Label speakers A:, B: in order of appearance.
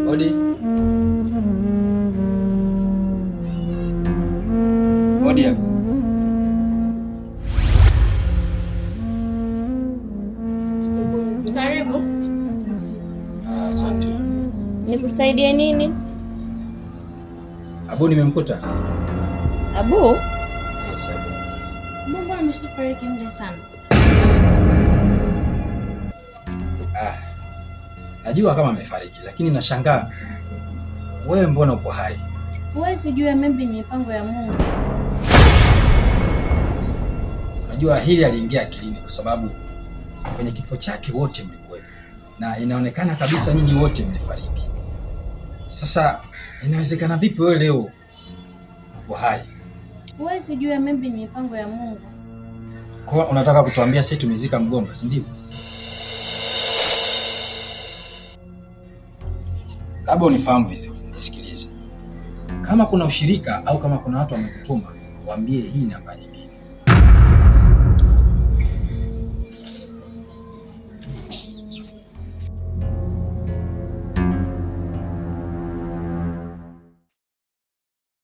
A: Odi. Odi hapo.
B: Karibu.
A: Asante.
B: Nikusaidie nini?
A: Abu nimemkuta.
B: Abu?
A: Yes, Abu.
B: Mbona ameshafariki muda sana?
A: Najua kama amefariki, lakini nashangaa wewe mbona upo hai?
B: Huwezi jua, maybe ni mipango ya Mungu.
A: Najua hili aliingia akilini kwa sababu kwenye kifo chake wote mlikuwepo. Na inaonekana kabisa nyinyi wote mlifariki. Sasa inawezekana vipi wewe leo upo hai?
B: Huwezi jua, maybe ni mipango ya Mungu.
A: Kwa unataka kutuambia sisi tumezika mgomba, si ndio? Labda unifahamu vizuri, nisikilize. Kama kuna ushirika au kama kuna watu wamekutuma, waambie hii namba.